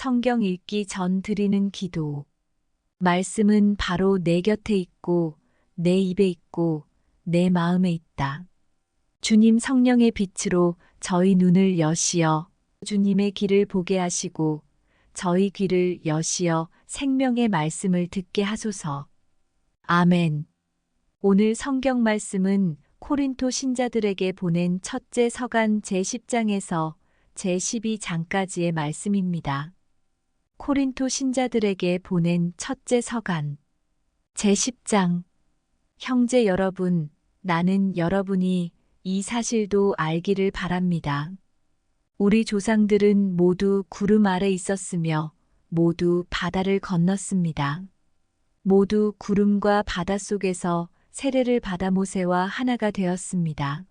성경 읽기 전 드리는 기도. 말씀은 바로 내 곁에 있고, 내 입에 있고, 내 마음에 있다. 주님 성령의 빛으로 저희 눈을 여시어 주님의 길을 보게 하시고, 저희 귀를 여시어 생명의 말씀을 듣게 하소서. 아멘. 오늘 성경 말씀은 코린토 신자들에게 보낸 첫째 서간 제10장에서 제12장까지의 말씀입니다. 코린토 신자들에게 보낸 첫째 서간 제10장. 형제 여러분, 나는 여러분이 이 사실도 알기를 바랍니다. 우리 조상들은 모두 구름 아래 있었으며 모두 바다를 건넜습니다. 모두 구름과 바다 속에서 세례를 받아 모세와 하나가 되었습니다.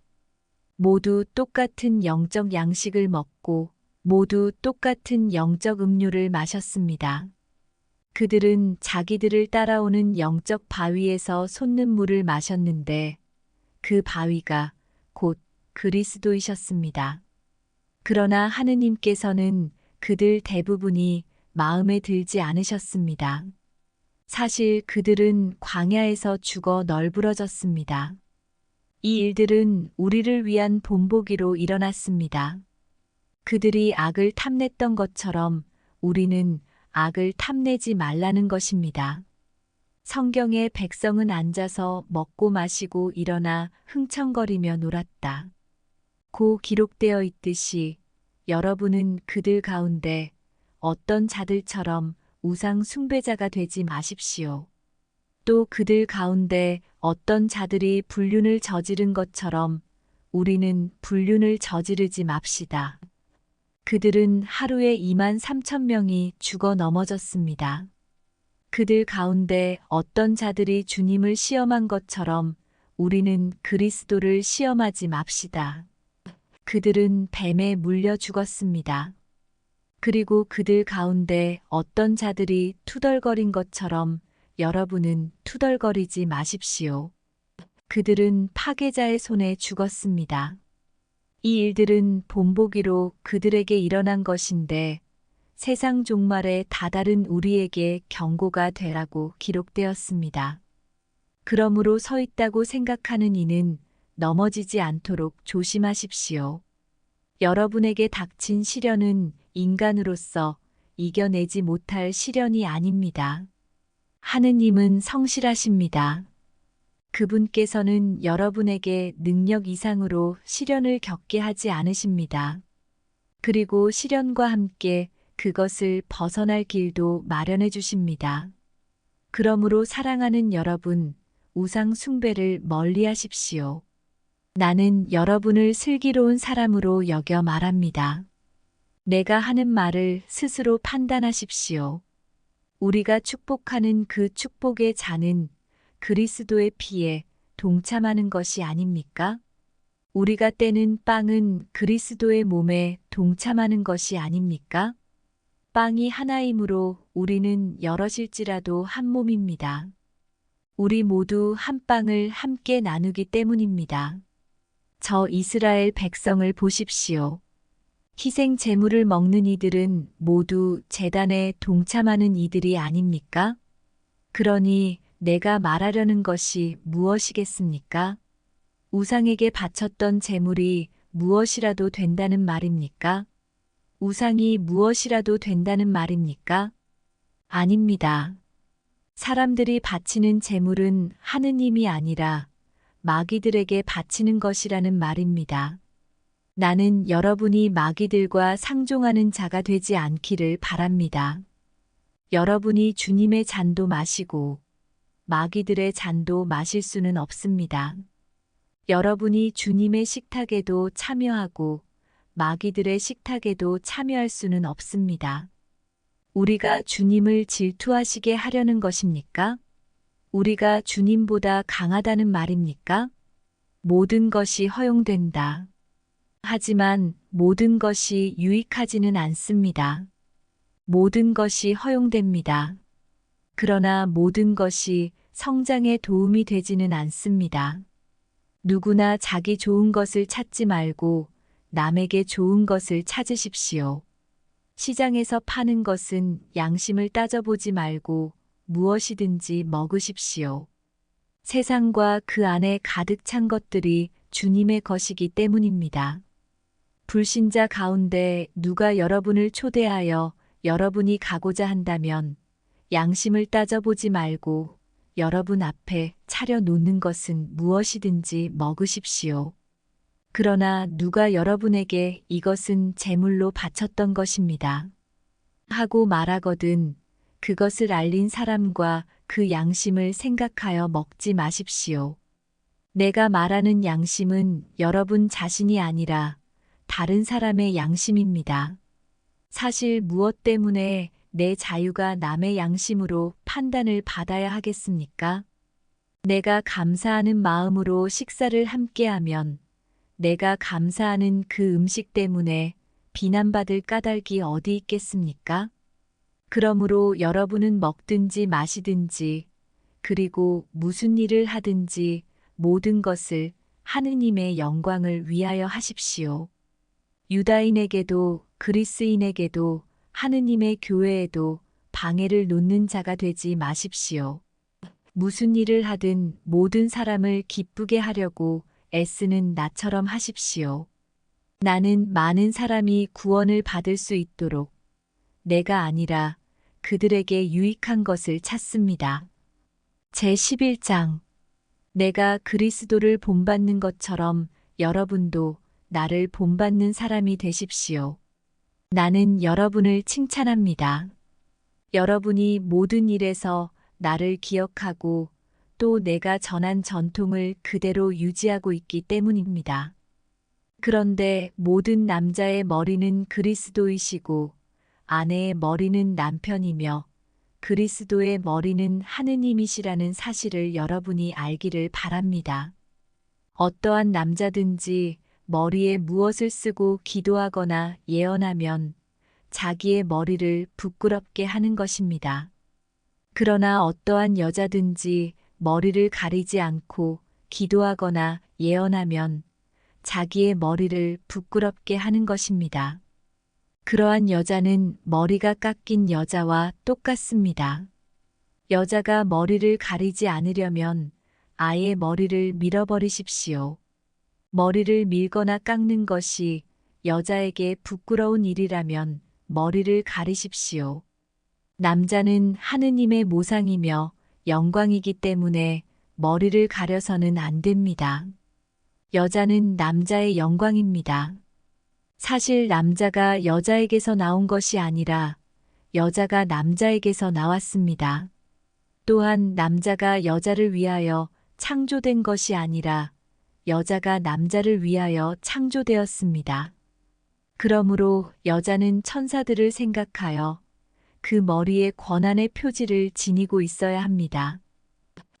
모두 똑같은 영적 양식을 먹고 모두 똑같은 영적 음료를 마셨습니다. 그들은 자기들을 따라오는 영적 바위에서 솟는 물을 마셨는데 그 바위가 곧 그리스도이셨습니다. 그러나 하느님께서는 그들 대부분이 마음에 들지 않으셨습니다. 사실 그들은 광야에서 죽어 널브러졌습니다. 이 일들은 우리를 위한 본보기로 일어났습니다. 그들이 악을 탐냈던 것처럼 우리는 악을 탐내지 말라는 것입니다. 성경에 백성은 앉아서 먹고 마시고 일어나 흥청거리며 놀았다. 고 기록되어 있듯이 여러분은 그들 가운데 어떤 자들처럼 우상 숭배자가 되지 마십시오. 또 그들 가운데 어떤 자들이 불륜을 저지른 것처럼 우리는 불륜을 저지르지 맙시다. 그들은 하루에 23,000명이 죽어 넘어졌습니다. 그들 가운데 어떤 자들이 주님을 시험한 것처럼 우리는 그리스도를 시험하지 맙시다. 그들은 뱀에 물려 죽었습니다. 그리고 그들 가운데 어떤 자들이 투덜거린 것처럼 여러분은 투덜거리지 마십시오. 그들은 파괴자의 손에 죽었습니다. 이 일들은 본보기로 그들에게 일어난 것인데 세상 종말에 다다른 우리에게 경고가 되라고 기록되었습니다. 그러므로 서 있다고 생각하는 이는 넘어지지 않도록 조심하십시오. 여러분에게 닥친 시련은 인간으로서 이겨내지 못할 시련이 아닙니다. 하느님은 성실하십니다. 그분께서는 여러분에게 능력 이상으로 시련을 겪게 하지 않으십니다. 그리고 시련과 함께 그것을 벗어날 길도 마련해 주십니다. 그러므로 사랑하는 여러분, 우상 숭배를 멀리 하십시오. 나는 여러분을 슬기로운 사람으로 여겨 말합니다. 내가 하는 말을 스스로 판단하십시오. 우리가 축복하는 그 축복의 잔은 그리스도의 피에 동참하는 것이 아닙니까? 우리가 떼는 빵은 그리스도의 몸에 동참하는 것이 아닙니까? 빵이 하나이므로 우리는 여럿일지라도 한 몸입니다. 우리 모두 한 빵을 함께 나누기 때문입니다. 저 이스라엘 백성을 보십시오. 희생 제물을 먹는 이들은 모두 제단에 동참하는 이들이 아닙니까? 그러니 내가 말하려는 것이 무엇이겠습니까? 우상에게 바쳤던 제물이 무엇이라도 된다는 말입니까? 우상이 무엇이라도 된다는 말입니까? 아닙니다. 사람들이 바치는 제물은 하느님이 아니라 마귀들에게 바치는 것이라는 말입니다. 나는 여러분이 마귀들과 상종하는 자가 되지 않기를 바랍니다. 여러분이 주님의 잔도 마시고 마귀들의 잔도 마실 수는 없습니다. 여러분이 주님의 식탁에도 참여하고 마귀들의 식탁에도 참여할 수는 없습니다. 우리가 주님을 질투하시게 하려는 것입니까? 우리가 주님보다 강하다는 말입니까? 모든 것이 허용된다. 하지만 모든 것이 유익하지는 않습니다. 모든 것이 허용됩니다. 그러나 모든 것이 성장에 도움이 되지는 않습니다. 누구나 자기 좋은 것을 찾지 말고 남에게 좋은 것을 찾으십시오. 시장에서 파는 것은 양심을 따져보지 말고 무엇이든지 먹으십시오. 세상과 그 안에 가득 찬 것들이 주님의 것이기 때문입니다. 불신자 가운데 누가 여러분을 초대하여 여러분이 가고자 한다면 양심을 따져보지 말고 여러분 앞에 차려놓는 것은 무엇이든지 먹으십시오. 그러나 누가 여러분에게 이것은 제물로 바쳤던 것입니다 하고 말하거든 그것을 알린 사람과 그 양심을 생각하여 먹지 마십시오. 내가 말하는 양심은 여러분 자신이 아니라 다른 사람의 양심입니다. 사실 무엇 때문에 내 자유가 남의 양심으로 판단을 받아야 하겠습니까? 내가 감사하는 마음으로 식사를 함께하면 내가 감사하는 그 음식 때문에 비난받을 까닭이 어디 있겠습니까? 그러므로 여러분은 먹든지 마시든지 그리고 무슨 일을 하든지 모든 것을 하느님의 영광을 위하여 하십시오. 유다인에게도 그리스인에게도 하느님의 교회에도 방해를 놓는 자가 되지 마십시오. 무슨 일을 하든 모든 사람을 기쁘게 하려고 애쓰는 나처럼 하십시오. 나는 많은 사람이 구원을 받을 수 있도록 내가 아니라 그들에게 유익한 것을 찾습니다. 제11장 내가 그리스도를 본받는 것처럼 여러분도 나를 본받는 사람이 되십시오. 나는 여러분을 칭찬합니다. 여러분이 모든 일에서 나를 기억하고 또 내가 전한 전통을 그대로 유지하고 있기 때문입니다. 그런데 모든 남자의 머리는 그리스도이시고 아내의 머리는 남편이며 그리스도의 머리는 하느님이시라는 사실을 여러분이 알기를 바랍니다. 어떠한 남자든지 머리에 무엇을 쓰고 기도하거나 예언하면 자기의 머리를 부끄럽게 하는 것입니다. 그러나 어떠한 여자든지 머리를 가리지 않고 기도하거나 예언하면 자기의 머리를 부끄럽게 하는 것입니다. 그러한 여자는 머리가 깎인 여자와 똑같습니다. 여자가 머리를 가리지 않으려면 아예 머리를 밀어버리십시오. 머리를 밀거나 깎는 것이 여자에게 부끄러운 일이라면 머리를 가리십시오. 남자는 하느님의 모상이며 영광이기 때문에 머리를 가려서는 안 됩니다. 여자는 남자의 영광입니다. 사실 남자가 여자에게서 나온 것이 아니라 여자가 남자에게서 나왔습니다. 또한 남자가 여자를 위하여 창조된 것이 아니라 여자가 남자를 위하여 창조되었습니다. 그러므로 여자는 천사들을 생각하여 그 머리에 권한의 표지를 지니고 있어야 합니다.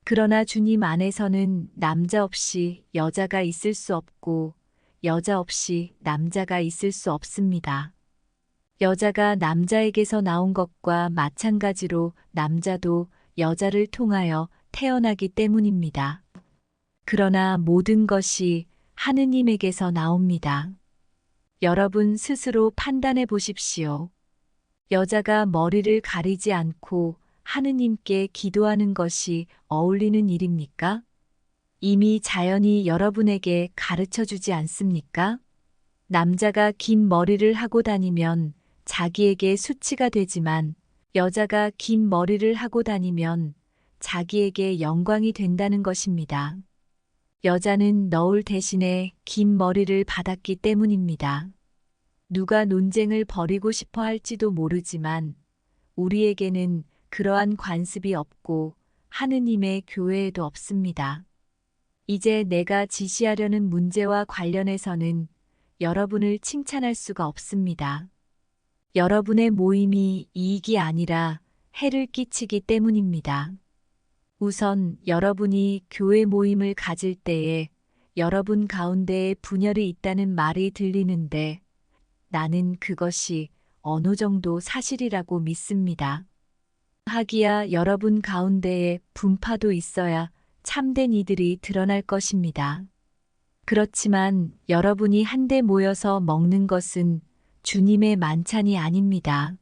그러나 주님 안에서는 남자 없이 여자가 있을 수 없고 여자 없이 남자가 있을 수 없습니다. 여자가 남자에게서 나온 것과 마찬가지로 남자도 여자를 통하여 태어나기 때문입니다. 그러나 모든 것이 하느님에게서 나옵니다. 여러분 스스로 판단해 보십시오. 여자가 머리를 가리지 않고 하느님께 기도하는 것이 어울리는 일입니까? 이미 자연이 여러분에게 가르쳐 주지 않습니까? 남자가 긴 머리를 하고 다니면 자기에게 수치가 되지만 여자가 긴 머리를 하고 다니면 자기에게 영광이 된다는 것입니다. 여자는 너울 대신에 긴 머리를 받았기 때문입니다. 누가 논쟁을 벌이고 싶어 할지도 모르지만 우리에게는 그러한 관습이 없고 하느님의 교회에도 없습니다. 이제 내가 지시하려는 문제와 관련해서는 여러분을 칭찬할 수가 없습니다. 여러분의 모임이 이익이 아니라 해를 끼치기 때문입니다. 우선 여러분이 교회 모임을 가질 때에 여러분 가운데에 분열이 있다는 말이 들리는데 나는 그것이 어느 정도 사실이라고 믿습니다. 하기야 여러분 가운데에 분파도 있어야 참된 이들이 드러날 것입니다. 그렇지만 여러분이 한데 모여서 먹는 것은 주님의 만찬이 아닙니다.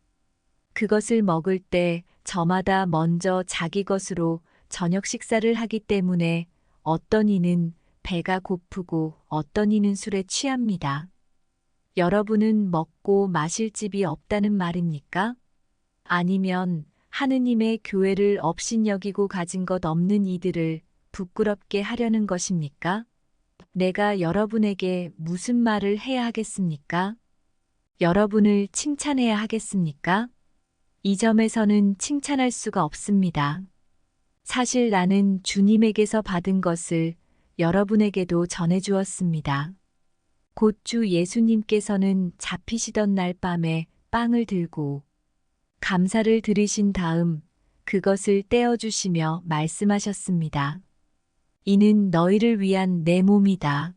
그것을 먹을 때 저마다 먼저 자기 것으로 저녁 식사를 하기 때문에 어떤 이는 배가 고프고 어떤 이는 술에 취합니다. 여러분은 먹고 마실 집이 없다는 말입니까? 아니면 하느님의 교회를 업신여기고 가진 것 없는 이들을 부끄럽게 하려는 것입니까? 내가 여러분에게 무슨 말을 해야 하겠습니까? 여러분을 칭찬해야 하겠습니까? 이 점에서는 칭찬할 수가 없습니다. 사실 나는 주님에게서 받은 것을 여러분에게도 전해주었습니다. 곧 주 예수님께서는 잡히시던 날 밤에 빵을 들고 감사를 드리신 다음 그것을 떼어주시며 말씀하셨습니다. 이는 너희를 위한 내 몸이다.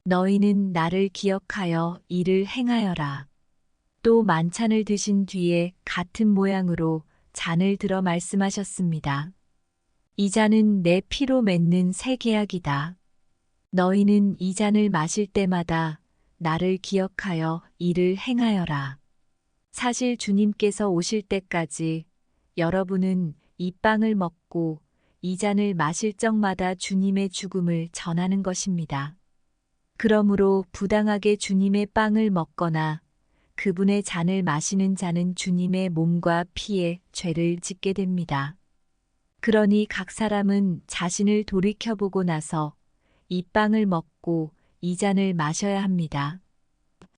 너희는 나를 기억하여 이를 행하여라. 또 만찬을 드신 뒤에 같은 모양으로 잔을 들어 말씀하셨습니다. 이 잔은 내 피로 맺는 새 계약이다. 너희는 이 잔을 마실 때마다 나를 기억하여 이를 행하여라. 사실 주님께서 오실 때까지 여러분은 이 빵을 먹고 이 잔을 마실 적마다 주님의 죽음을 전하는 것입니다. 그러므로 부당하게 주님의 빵을 먹거나 그분의 잔을 마시는 자는 주님의 몸과 피에 죄를 짓게 됩니다. 그러니 각 사람은 자신을 돌이켜보고 나서 이 빵을 먹고 이 잔을 마셔야 합니다.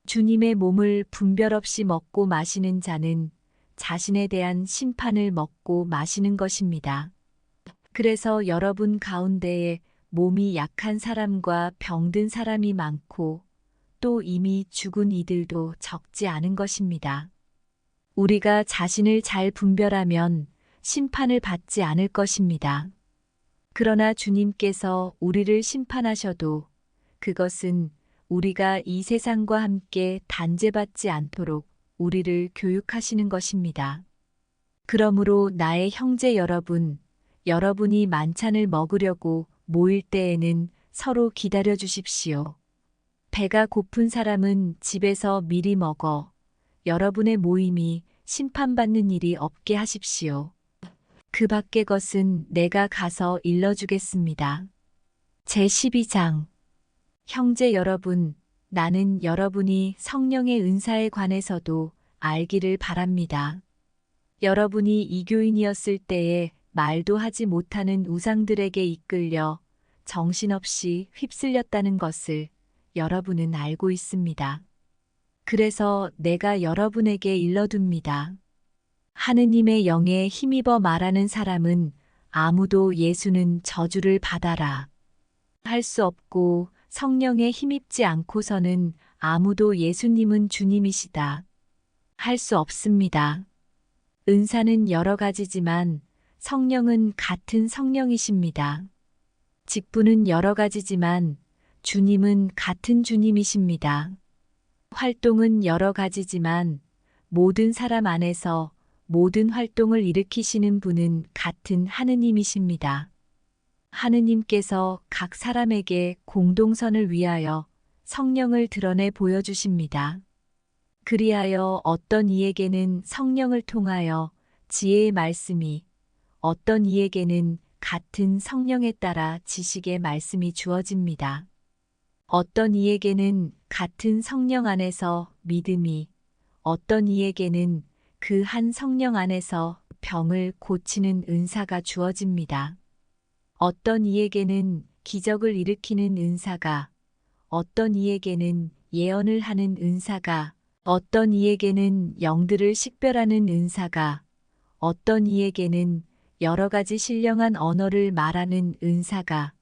주님의 몸을 분별 없이 먹고 마시는 자는 자신에 대한 심판을 먹고 마시는 것입니다. 그래서 여러분 가운데에 몸이 약한 사람과 병든 사람이 많고 또 이미 죽은 이들도 적지 않은 것입니다. 우리가 자신을 잘 분별하면 심판을 받지 않을 것입니다. 그러나 주님께서 우리를 심판하셔도 그것은 우리가 이 세상과 함께 단죄받지 않도록 우리를 교육하시는 것입니다. 그러므로 나의 형제 여러분, 여러분이 만찬을 먹으려고 모일 때에는 서로 기다려 주십시오. 배가 고픈 사람은 집에서 미리 먹어 여러분의 모임이 심판받는 일이 없게 하십시오. 그 밖의 것은 내가 가서 일러주겠습니다. 제12장 형제 여러분, 나는 여러분이 성령의 은사에 관해서도 알기를 바랍니다. 여러분이 이교인이었을 때에 말도 하지 못하는 우상들에게 이끌려 정신없이 휩쓸렸다는 것을 여러분은 알고 있습니다. 그래서 내가 여러분에게 일러둡니다. 하느님의 영에 힘입어 말하는 사람은 아무도 예수는 저주를 받아라 할 수 없고 성령에 힘입지 않고서는 아무도 예수님은 주님이시다 할 수 없습니다. 은사는 여러 가지지만 성령은 같은 성령이십니다. 직분은 여러 가지지만 주님은 같은 주님이십니다. 활동은 여러 가지지만 모든 사람 안에서 모든 활동을 일으키시는 분은 같은 하느님이십니다. 하느님께서 각 사람에게 공동선을 위하여 성령을 드러내 보여주십니다. 그리하여 어떤 이에게는 성령을 통하여 지혜의 말씀이, 어떤 이에게는 같은 성령에 따라 지식의 말씀이 주어집니다. 어떤 이에게는 같은 성령 안에서 믿음이, 어떤 이에게는 그 한 성령 안에서 병을 고치는 은사가 주어집니다. 어떤 이에게는 기적을 일으키는 은사가, 어떤 이에게는 예언을 하는 은사가, 어떤 이에게는 영들을 식별하는 은사가, 어떤 이에게는 여러 가지 신령한 언어를 말하는 은사가,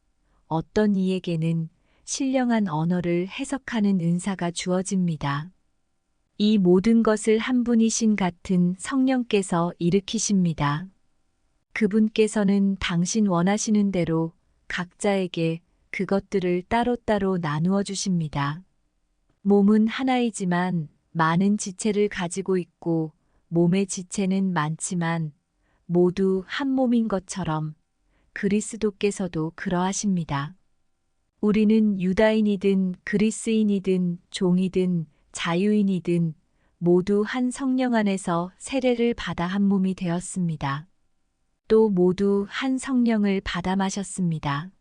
어떤 이에게는 신령한 언어를 해석하는 은사가 주어집니다. 이 모든 것을 한 분이신 같은 성령께서 일으키십니다. 그분께서는 당신 원하시는 대로 각자에게 그것들을 따로따로 나누어 주십니다. 몸은 하나이지만 많은 지체를 가지고 있고 몸의 지체는 많지만 모두 한 몸인 것처럼 그리스도께서도 그러하십니다. 우리는 유다인이든 그리스인이든 종이든 자유인이든 모두 한 성령 안에서 세례를 받아 한 몸이 되었습니다. 또 모두 한 성령을 받아 마셨습니다.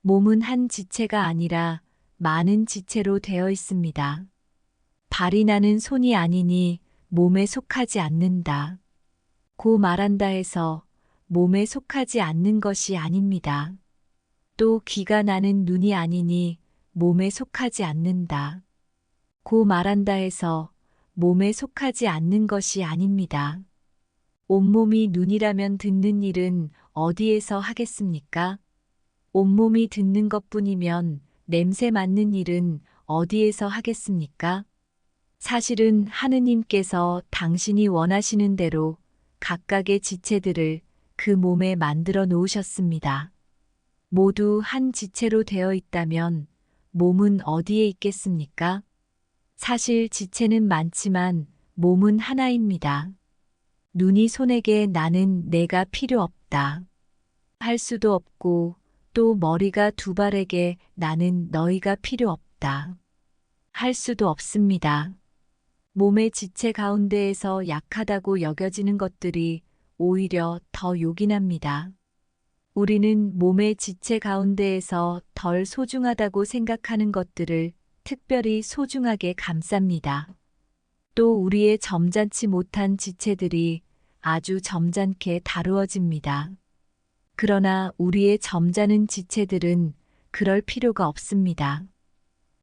몸은 한 지체가 아니라 많은 지체로 되어 있습니다. 발이 나는 손이 아니니 몸에 속하지 않는다. 고 말한다 해서 몸에 속하지 않는 것이 아닙니다. 또 귀가 나는 눈이 아니니 몸에 속하지 않는다. 고 말한다 해서 몸에 속하지 않는 것이 아닙니다. 온몸이 눈이라면 듣는 일은 어디에서 하겠습니까? 온몸이 듣는 것뿐이면 냄새 맡는 일은 어디에서 하겠습니까? 사실은 하느님께서 당신이 원하시는 대로 각각의 지체들을 그 몸에 만들어 놓으셨습니다. 모두 한 지체로 되어 있다면 몸은 어디에 있겠습니까? 사실 지체는 많지만 몸은 하나입니다. 눈이 손에게 나는 내가 필요 없다 할 수도 없고 또 머리가 두 발에게 나는 너희가 필요 없다 할 수도 없습니다. 몸의 지체 가운데에서 약하다고 여겨지는 것들이 오히려 더 요긴합니다. 우리는 몸의 지체 가운데에서 덜 소중하다고 생각하는 것들을 특별히 소중하게 감쌉니다. 또 우리의 점잖지 못한 지체들이 아주 점잖게 다루어집니다. 그러나 우리의 점잖은 지체들은 그럴 필요가 없습니다.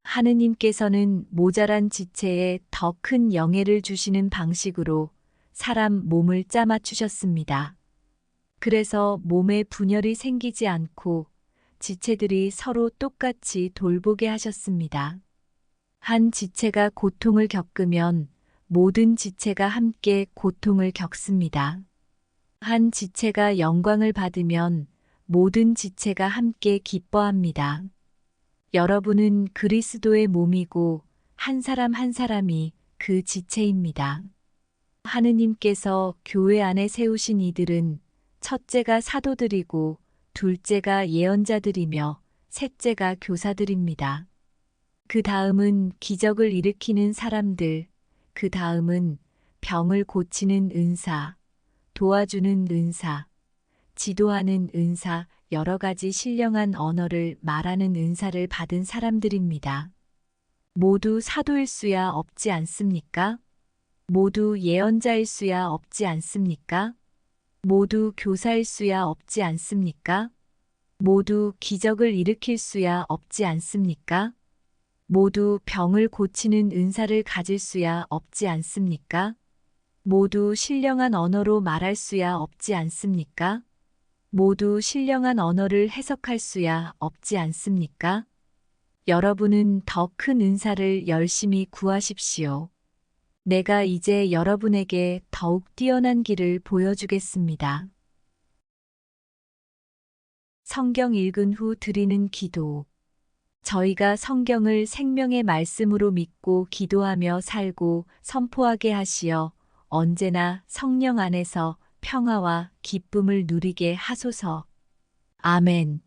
하느님께서는 모자란 지체에 더 큰 영예를 주시는 방식으로 사람 몸을 짜맞추셨습니다. 그래서 몸에 분열이 생기지 않고 지체들이 서로 똑같이 돌보게 하셨습니다. 한 지체가 고통을 겪으면 모든 지체가 함께 고통을 겪습니다. 한 지체가 영광을 받으면 모든 지체가 함께 기뻐합니다. 여러분은 그리스도의 몸이고 한 사람 한 사람이 그 지체입니다. 하느님께서 교회 안에 세우신 이들은 첫째가 사도들이고 둘째가 예언자들이며 셋째가 교사들입니다. 그 다음은 기적을 일으키는 사람들, 그 다음은 병을 고치는 은사, 도와주는 은사, 지도하는 은사, 여러 가지 신령한 언어를 말하는 은사를 받은 사람들입니다. 모두 사도일 수야 없지 않습니까? 모두 예언자일 수야 없지 않습니까? 모두 교사일 수야 없지 않습니까? 모두 기적을 일으킬 수야 없지 않습니까? 모두 병을 고치는 은사를 가질 수야 없지 않습니까? 모두 신령한 언어로 말할 수야 없지 않습니까? 모두 신령한 언어를 해석할 수야 없지 않습니까? 여러분은 더 큰 은사를 열심히 구하십시오. 내가 이제 여러분에게 더욱 뛰어난 길을 보여주겠습니다. 성경 읽은 후 드리는 기도. 저희가 성경을 생명의 말씀으로 믿고 기도하며 살고 선포하게 하시어 언제나 성령 안에서 평화와 기쁨을 누리게 하소서. 아멘.